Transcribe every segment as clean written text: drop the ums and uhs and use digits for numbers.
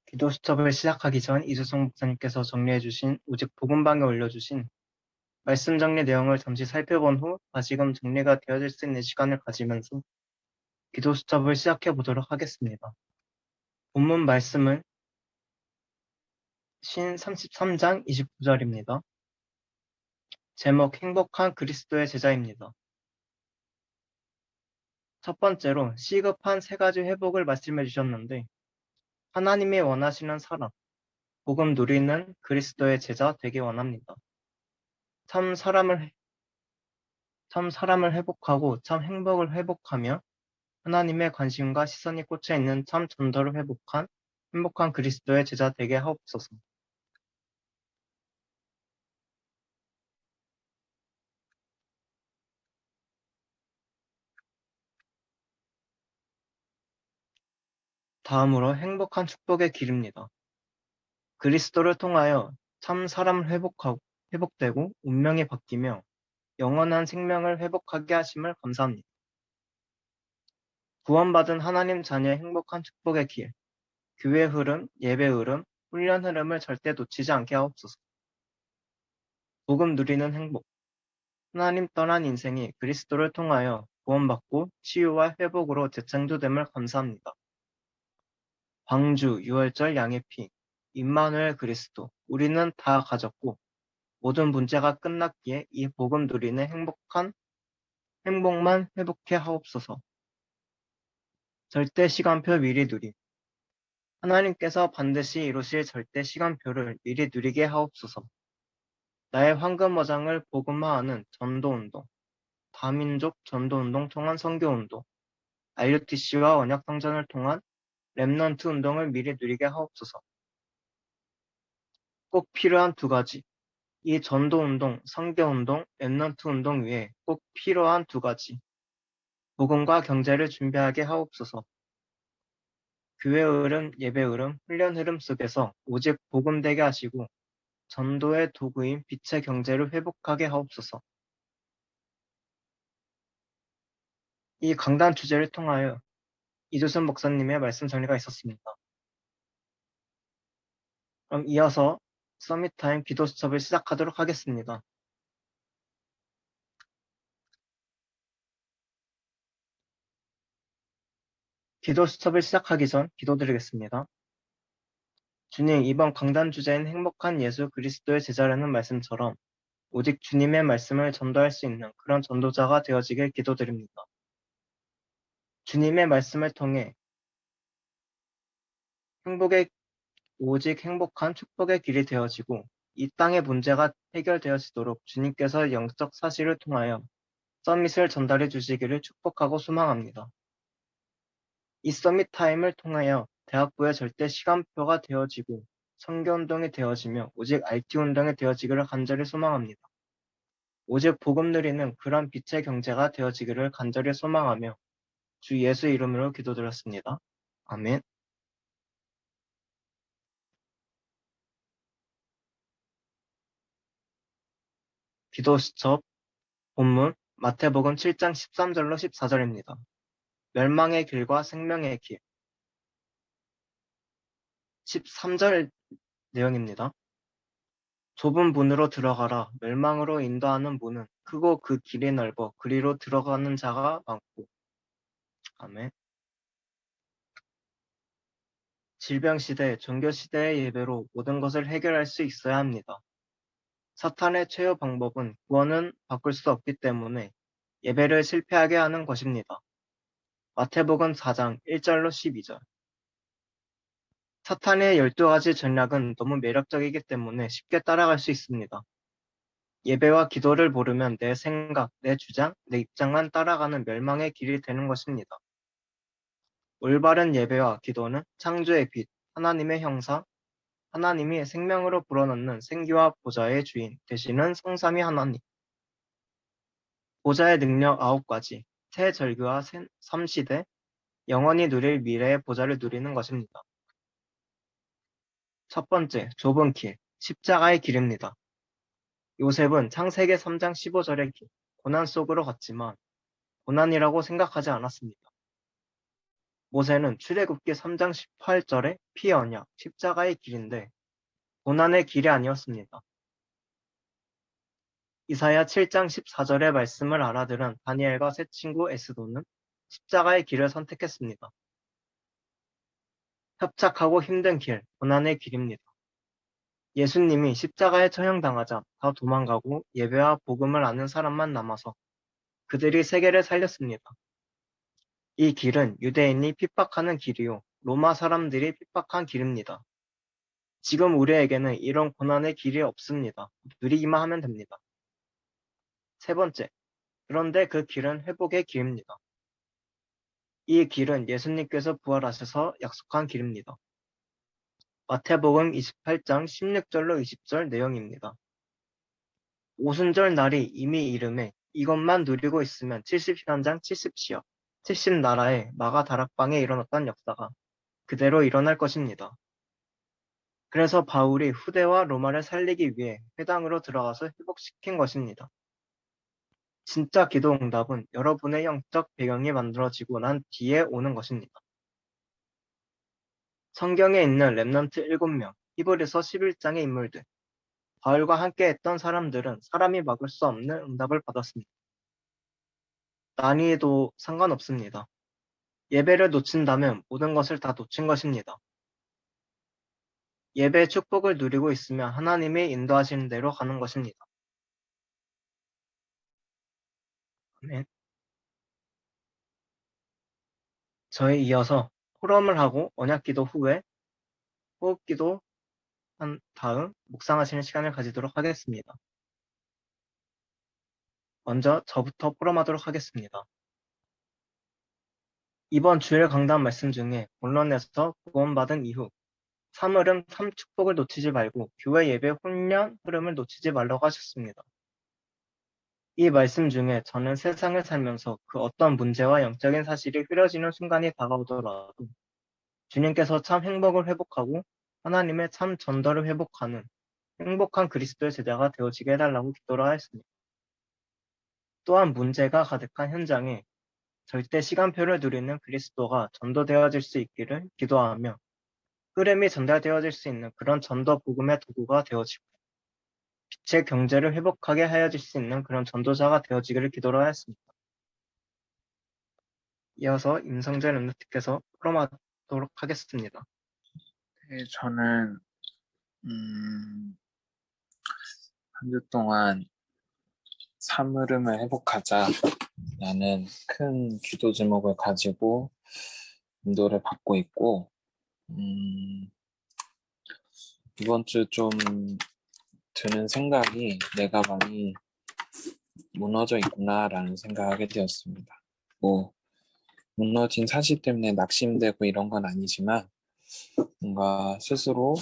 기도 수첩을 시작하기 전 이주성 목사님께서 정리해 주신 오직 복음방에 올려주신 말씀 정리 내용을 잠시 살펴본 후 다시금 정리가 되어질 수 있는 시간을 가지면서 기도 수첩을 시작해 보도록 하겠습니다. 본문 말씀은 신 33장 29절입니다. 제목 행복한 그리스도의 제자입니다. 첫 번째로 시급한 세 가지 회복을 말씀해 주셨는데 하나님이 원하시는 사람, 복음 누리는 그리스도의 제자 되기 원합니다. 참 사람을 회복하고 참 행복을 회복하며 하나님의 관심과 시선이 꽂혀 있는 참 전도를 회복한 행복한 그리스도의 제자 되게 하옵소서. 다음으로 행복한 축복의 길입니다. 그리스도를 통하여 참 사람을 회복되고 운명이 바뀌며 영원한 생명을 회복하게 하심을 감사합니다. 구원받은 하나님 자녀의 행복한 축복의 길, 교회 흐름, 예배 흐름, 훈련 흐름을 절대 놓치지 않게 하옵소서. 복음 누리는 행복, 하나님 떠난 인생이 그리스도를 통하여 구원받고 치유와 회복으로 재창조됨을 감사합니다. 광주, 유월절 양의 피, 임마누엘 그리스도, 우리는 다 가졌고 모든 문제가 끝났기에 이 복음 누리는 행복만 회복해 하옵소서. 절대 시간표 미리 누림. 하나님께서 반드시 이루실 절대 시간표를 미리 누리게 하옵소서. 나의 황금어장을 복음화하는 전도운동, 다민족 전도운동 통한 선교운동, RUTC와 언약성전을 통한 렘넌트 운동을 미리 누리게 하옵소서. 꼭 필요한 두 가지. 이 전도운동, 선교운동, 렘넌트 운동 위에 꼭 필요한 두 가지. 복음과 경제를 준비하게 하옵소서. 교회 흐름, 예배 흐름, 훈련 흐름 속에서 오직 복음되게 하시고 전도의 도구인 빛의 경제를 회복하게 하옵소서. 이 강단 주제를 통하여 이조선 목사님의 말씀 정리가 있었습니다. 그럼 이어서 서밋타임 기도 수첩을 시작하도록 하겠습니다. 기도 수첩을 시작하기 전 기도드리겠습니다. 주님, 이번 강단 주제인 행복한 예수 그리스도의 제자라는 말씀처럼 오직 주님의 말씀을 전도할 수 있는 그런 전도자가 되어지길 기도드립니다. 주님의 말씀을 통해 오직 행복한 축복의 길이 되어지고 이 땅의 문제가 해결되어지도록 주님께서 영적 사실을 통하여 서밋을 전달해 주시기를 축복하고 소망합니다. 이 서밋 타임을 통하여 대학부의 절대 시간표가 되어지고 선교운동이 되어지며 오직 RT 운동이 되어지기를 간절히 소망합니다. 오직 복음 누리는 그런 빛의 경제가 되어지기를 간절히 소망하며 주 예수 이름으로 기도드렸습니다. 아멘. 기도 수첩 본문 마태복음 7장 13절로 14절입니다. 멸망의 길과 생명의 길 13절 내용입니다. 좁은 문으로 들어가라. 멸망으로 인도하는 문은 크고 그 길이 넓어 그리로 들어가는 자가 많고. 아멘. 질병시대, 종교시대의 예배로 모든 것을 해결할 수 있어야 합니다. 사탄의 최후 방법은 구원은 바꿀 수 없기 때문에 예배를 실패하게 하는 것입니다. 마태복음 4장 1절로 12절. 사탄의 12가지 전략은 너무 매력적이기 때문에 쉽게 따라갈 수 있습니다. 예배와 기도를 모르면 내 생각, 내 주장, 내 입장만 따라가는 멸망의 길이 되는 것입니다. 올바른 예배와 기도는 창조의 빛, 하나님의 형상, 하나님이 생명으로 불어넣는 생기와 보좌의 주인 되시는 성삼위 하나님. 보좌의 능력 9가지, 새 절규와 삼시대, 영원히 누릴 미래의 보좌를 누리는 것입니다. 첫 번째, 좁은 길, 십자가의 길입니다. 요셉은 창세기 3장 15절의 길, 고난 속으로 갔지만 고난이라고 생각하지 않았습니다. 모세는 출애굽기 3장 18절의 피 언약, 십자가의 길인데 고난의 길이 아니었습니다. 이사야 7장 14절의 말씀을 알아들은 다니엘과 세 친구 에스도는 십자가의 길을 선택했습니다. 협착하고 힘든 길, 고난의 길입니다. 예수님이 십자가에 처형당하자 다 도망가고 예배와 복음을 아는 사람만 남아서 그들이 세계를 살렸습니다. 이 길은 유대인이 핍박하는 길이요, 로마 사람들이 핍박한 길입니다. 지금 우리에게는 이런 고난의 길이 없습니다. 누리기만 하면 됩니다. 세 번째, 그런데 그 길은 회복의 길입니다. 이 길은 예수님께서 부활하셔서 약속한 길입니다. 마태복음 28장 16절로 20절 내용입니다. 오순절 날이 이미 이름에 이것만 누리고 있으면 70현장 70시여 70나라의 마가 다락방에 일어났던 역사가 그대로 일어날 것입니다. 그래서 바울이 후대와 로마를 살리기 위해 회당으로 들어가서 회복시킨 것입니다. 진짜 기도 응답은 여러분의 영적 배경이 만들어지고 난 뒤에 오는 것입니다. 성경에 있는 렘넌트 7명, 히브리서 11장의 인물들, 바울과 함께 했던 사람들은 사람이 막을 수 없는 응답을 받았습니다. 난이도 상관없습니다. 예배를 놓친다면 모든 것을 다 놓친 것입니다. 예배의 축복을 누리고 있으면 하나님이 인도하시는 대로 가는 것입니다. 아멘. 저희 이어서 포럼을 하고 언약기도 후에 호흡기도 한 다음 묵상하시는 시간을 가지도록 하겠습니다. 먼저 저부터 포럼하도록 하겠습니다. 이번 주일 강단 말씀 중에 본론에서 구원받은 이후 사물은 삶 축복을 놓치지 말고 교회 예배 훈련 흐름을 놓치지 말라고 하셨습니다. 이 말씀 중에 저는 세상을 살면서 그 어떤 문제와 영적인 사실이 흐려지는 순간이 다가오더라도 주님께서 참 행복을 회복하고 하나님의 참 전도를 회복하는 행복한 그리스도의 제자가 되어지게 해달라고 기도를 하였습니다. 또한 문제가 가득한 현장에 절대 시간표를 누리는 그리스도가 전도되어질 수 있기를 기도하며 흐름이 전달되어질 수 있는 그런 전도 복음의 도구가 되어지고 빛의 경제를 회복하게 하여질 수 있는 그런 전도자가 되어지기를 기도를 하였습니다. 이어서 임성재 렘넌트께서 풀어마도록 하겠습니다. 네, 저는 한 주 동안 삶 흐름을 회복하자라는 큰 기도 제목을 가지고 인도를 받고 있고 이번 주 좀 드는 생각이 내가 많이 무너져 있구나라는 생각하게 되었습니다. 뭐 무너진 사실 때문에 낙심되고 이런 건 아니지만 뭔가 스스로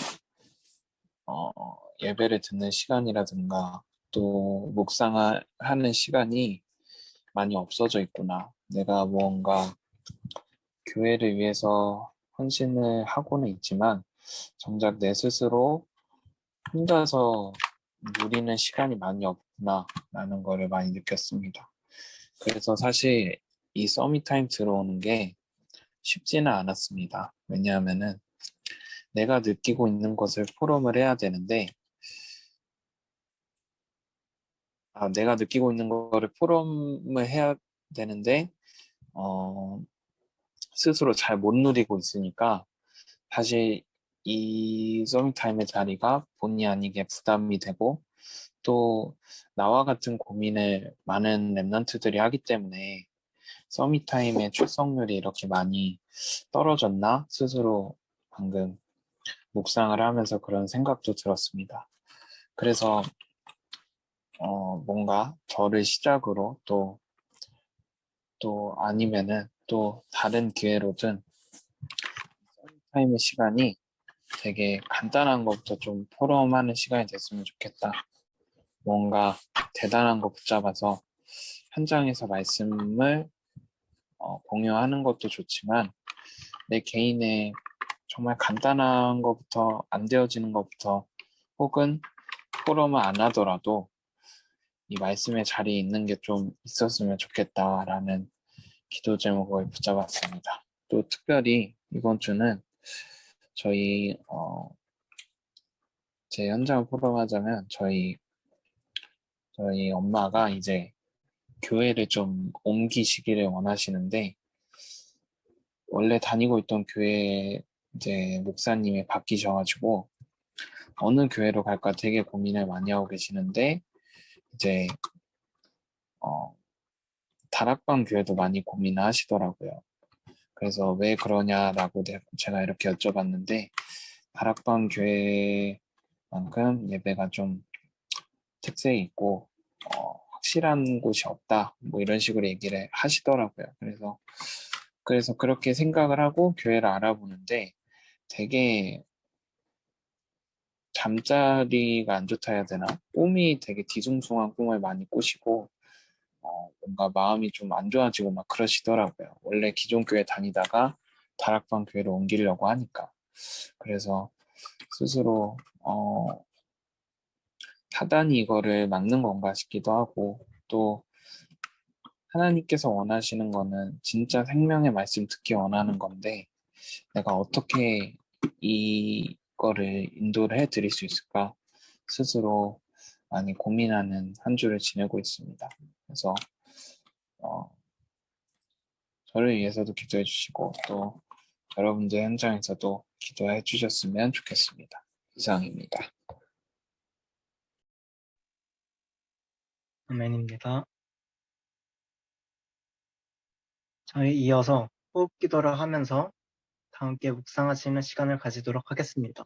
예배를 듣는 시간이라든가 또 묵상하는 시간이 많이 없어져 있구나. 내가 무언가 교회를 위해서 헌신을 하고는 있지만 정작 내 스스로 혼자서 누리는 시간이 많이 없구나 라는 거를 많이 느꼈습니다. 그래서 사실 이 서밋타임 들어오는 게 쉽지는 않았습니다. 왜냐하면은 내가 느끼고 있는 것을 포럼을 해야 되는데 내가 느끼고 있는 거를 포럼을 해야 되는데 스스로 잘 못 누리고 있으니까 사실 이 서밋타임의 자리가 본의 아니게 부담이 되고 또 나와 같은 고민을 많은 랩런트들이 하기 때문에 서밋타임의 출석률이 이렇게 많이 떨어졌나 스스로 방금 묵상을 하면서 그런 생각도 들었습니다. 그래서 뭔가 저를 시작으로 또 아니면은 또 다른 기회로든 서밋타임의 시간이 되게 간단한 것부터 좀 포럼하는 시간이 됐으면 좋겠다. 뭔가 대단한 거 붙잡아서 현장에서 말씀을 공유하는 것도 좋지만 내 개인의 정말 간단한 것부터 안 되어지는 것부터 혹은 포럼을 안 하더라도 이 말씀의 자리에 있는 게 좀 있었으면 좋겠다라는 기도 제목을 붙잡았습니다. 또 특별히 이번 주는 저희 제 현장을 포럼하자면 저희 엄마가 이제 교회를 좀 옮기시기를 원하시는데 원래 다니고 있던 교회 이제 목사님이 바뀌셔가지고 어느 교회로 갈까 되게 고민을 많이 하고 계시는데 이제 다락방 교회도 많이 고민을 하시더라고요. 그래서 왜 그러냐라고 제가 이렇게 여쭤봤는데 다락방 교회만큼 예배가 좀 특색이 있고 확실한 곳이 없다 뭐 이런 식으로 얘기를 하시더라고요. 그래서 그렇게 생각을 하고 교회를 알아보는데 되게 잠자리가 안 좋다 해야 되나? 꿈이 되게 뒤숭숭한 꿈을 많이 꾸시고 뭔가 마음이 좀 안 좋아지고 막 그러시더라고요. 원래 기존 교회 다니다가 다락방 교회로 옮기려고 하니까. 그래서 스스로 사단이 이거를 막는 건가 싶기도 하고 또 하나님께서 원하시는 거는 진짜 생명의 말씀 듣기 원하는 건데 내가 어떻게 이거를 인도를 해드릴 수 있을까 스스로 많이 고민하는 한 주를 지내고 있습니다. 그래서 어, 저를 위해서도 기도해 주시고 또 여러분들 현장에서도 기도해 주셨으면 좋겠습니다. 이상입니다. 아멘입니다. 저희 이어서 호흡 기도를 하면서 다 함께 묵상하시는 시간을 가지도록 하겠습니다.